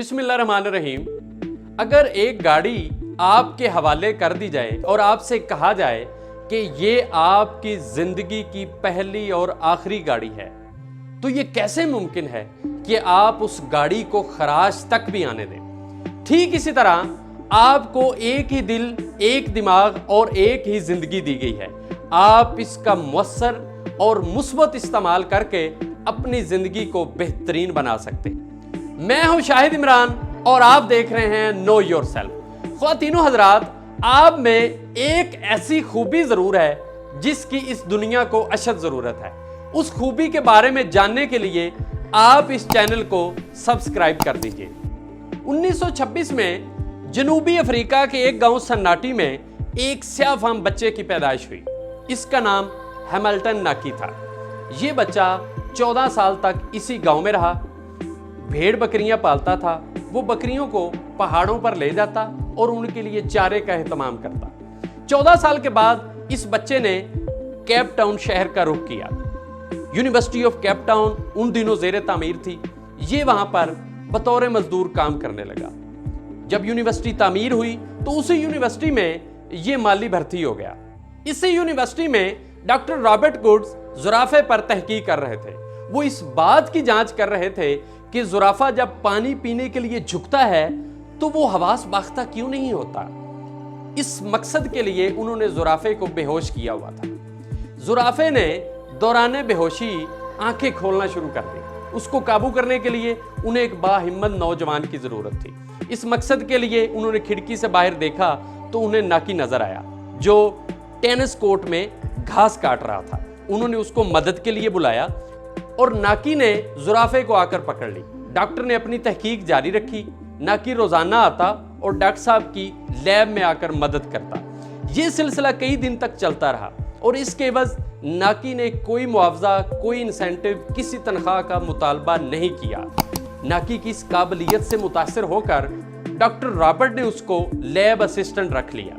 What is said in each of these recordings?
بسم اللہ الرحمن الرحیم۔ اگر ایک گاڑی آپ کے حوالے کر دی جائے اور آپ سے کہا جائے کہ یہ آپ کی زندگی کی پہلی اور آخری گاڑی ہے، تو یہ کیسے ممکن ہے کہ آپ اس گاڑی کو خراج تک بھی آنے دیں؟ ٹھیک اسی طرح آپ کو ایک ہی دل، ایک دماغ اور ایک ہی زندگی دی گئی ہے۔ آپ اس کا مؤثر اور مثبت استعمال کر کے اپنی زندگی کو بہترین بنا سکتے ہیں۔ میں ہوں شاہد عمران اور آپ دیکھ رہے ہیں نو یور سیلف۔ خواتین و حضرات، آپ میں ایک ایسی خوبی ضرور ہے جس کی اس دنیا کو اشد ضرورت ہے۔ اس خوبی کے بارے میں جاننے کے لیے آپ اس چینل کو سبسکرائب کر دیجئے۔ 1926 میں جنوبی افریقہ کے ایک گاؤں سناٹی میں ایک سیاہ فام بچے کی پیدائش ہوئی۔ اس کا نام ہیملٹن ناکی تھا۔ یہ بچہ 14 سال تک اسی گاؤں میں رہا۔ بھیڑ بکریاں پالتا تھا۔ وہ بکریوں کو پہاڑوں پر لے جاتا اور ان کے لیے چارے کا اہتمام کرتا۔ 14 سال کے بعد اس بچے نے کیپ ٹاؤن شہر کا رخ کیا۔ یونیورسٹی آف کیپ ٹاؤن ان دنوں زیر تعمیر تھی۔ یہ وہاں پر بطور مزدور کام کرنے لگا۔ جب یونیورسٹی تعمیر ہوئی تو اسی یونیورسٹی میں یہ مالی بھرتی ہو گیا۔ اسی یونیورسٹی میں ڈاکٹر رابرٹ گوڈز زرافے پر تحقیق کر رہے تھے۔ وہ اس بات کی جانچ کر رہے تھے کہ زرافہ جب پانی پینے کے لیے جھکتا ہے تو وہ حواس باختہ کیوں نہیں ہوتا۔ اس مقصد کے لیے انہوں نے زرافے کو بے ہوش کیا ہوا تھا۔ زرافے نے دوران بے ہوشی آنکھیں کھولنا شروع کر دی۔ اس کو قابو کرنے کے لیے انہیں ایک باہمت نوجوان کی ضرورت تھی۔ اس مقصد کے لیے انہوں نے کھڑکی سے باہر دیکھا تو انہیں ناکی نظر آیا جو ٹینس کورٹ میں گھاس کاٹ رہا تھا۔ انہوں نے اس کو مدد کے لیے بلایا اور ناکی نے زرافے کو آ کر پکڑ لی۔ ڈاکٹر نے اپنی تحقیق جاری رکھی۔ ناکی روزانہ آتا اور ڈاکٹر صاحب کی لیب میں آ کر مدد کرتا۔ یہ سلسلہ کئی دن تک چلتا رہا اور اس کے عوض ناکی نے کوئی معاوضہ، کوئی انسینٹو، کسی تنخواہ کا مطالبہ نہیں کیا۔ ناکی کی اس قابلیت سے متاثر ہو کر ڈاکٹر رابرٹ نے اس کو لیب اسسٹنٹ رکھ لیا۔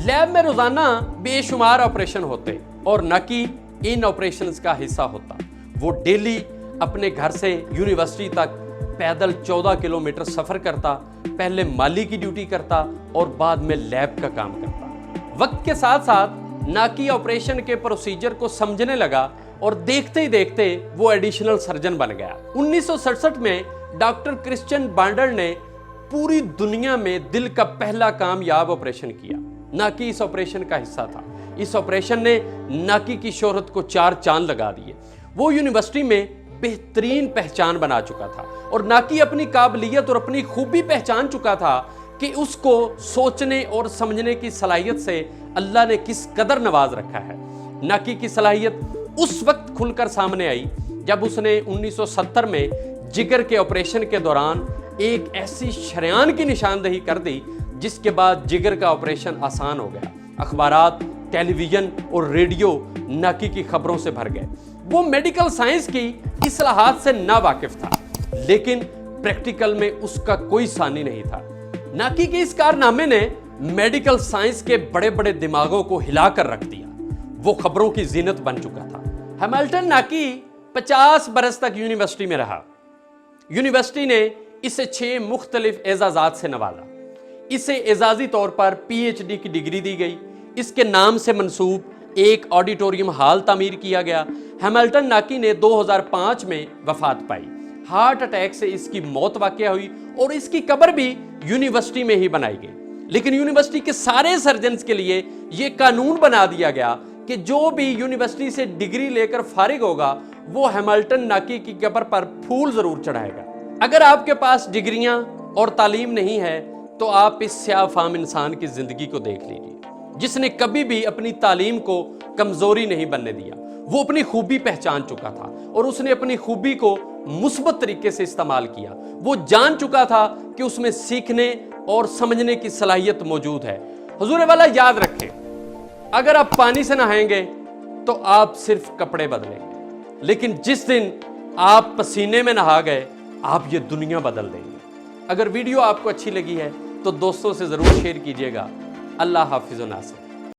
لیب میں روزانہ بے شمار آپریشن ہوتے اور ناکی ان آپریشنز کا حصہ ہوتا۔ وہ ڈیلی اپنے گھر سے یونیورسٹی تک پیدل 14 کلومیٹر سفر کرتا، پہلے مالی کی ڈیوٹی کرتا اور بعد میں لیب کا کام کرتا۔ وقت کے ساتھ ساتھ ناکی آپریشن کے پروسیجر کو سمجھنے لگا اور دیکھتے ہی دیکھتے وہ ایڈیشنل سرجن بن گیا۔ 1967 میں ڈاکٹر کرسچن بانڈل نے پوری دنیا میں دل کا پہلا کامیاب آپریشن کیا۔ ناکی اس آپریشن کا حصہ تھا۔ اس آپریشن نے ناکی کی شہرت کو 4 چاند لگا دیے۔ وہ یونیورسٹی میں بہترین پہچان بنا چکا تھا اور ناکی اپنی قابلیت اور اپنی خوبی پہچان چکا تھا کہ اس کو سوچنے اور سمجھنے کی صلاحیت سے اللہ نے کس قدر نواز رکھا ہے۔ ناکی کی صلاحیت اس وقت کھل کر سامنے آئی جب اس نے 1970 میں جگر کے آپریشن کے دوران ایک ایسی شریان کی نشاندہی کر دی جس کے بعد جگر کا آپریشن آسان ہو گیا۔ اخبارات، ٹیلی ویژن اور ریڈیو ناکی کی خبروں سے بھر گئے۔ وہ میڈیکل سائنس کی اصلاحات سے ناواقف تھا لیکن پریکٹیکل میں اس کا کوئی ثانی نہیں تھا۔ ناکی کے اس کارنامے نے میڈیکل سائنس کے بڑے بڑے دماغوں کو ہلا کر رکھ دیا۔ وہ خبروں کی زینت بن چکا تھا۔ ہیملٹن ناکی 50 برس تک یونیورسٹی میں رہا۔ یونیورسٹی نے اسے 6 مختلف اعزازات سے نوازا۔ اسے اعزازی طور پر PhD کی ڈگری دی گئی۔ اس کے نام سے منسوب ایک آڈیٹوریم ہال تعمیر کیا گیا۔ ہیملٹن ناکی نے 2005 میں وفات پائی۔ ہارٹ اٹیک سے اس کی موت واقع ہوئی اور اس کی قبر بھی یونیورسٹی میں ہی بنائی گئی۔ لیکن یونیورسٹی کے سارے سرجنز کے لیے یہ قانون بنا دیا گیا کہ جو بھی یونیورسٹی سے ڈگری لے کر فارغ ہوگا وہ ہیملٹن ناکی کی قبر پر پھول ضرور چڑھائے گا۔ اگر آپ کے پاس ڈگریاں اور تعلیم نہیں ہے تو آپ اس سیاہ فام انسان کی زندگی کو دیکھ لیجیے جس نے کبھی بھی اپنی تعلیم کو کمزوری نہیں بننے دیا۔ وہ اپنی خوبی پہچان چکا تھا اور اس نے اپنی خوبی کو مثبت طریقے سے استعمال کیا۔ وہ جان چکا تھا کہ اس میں سیکھنے اور سمجھنے کی صلاحیت موجود ہے۔ حضور والا یاد رکھیں، اگر آپ پانی سے نہائیں گے تو آپ صرف کپڑے بدلیں گے، لیکن جس دن آپ پسینے میں نہا گئے آپ یہ دنیا بدل دیں گے۔ اگر ویڈیو آپ کو اچھی لگی ہے تو دوستوں سے ضرور شیئر کیجیے گا۔ اللہ حافظ و ناصر۔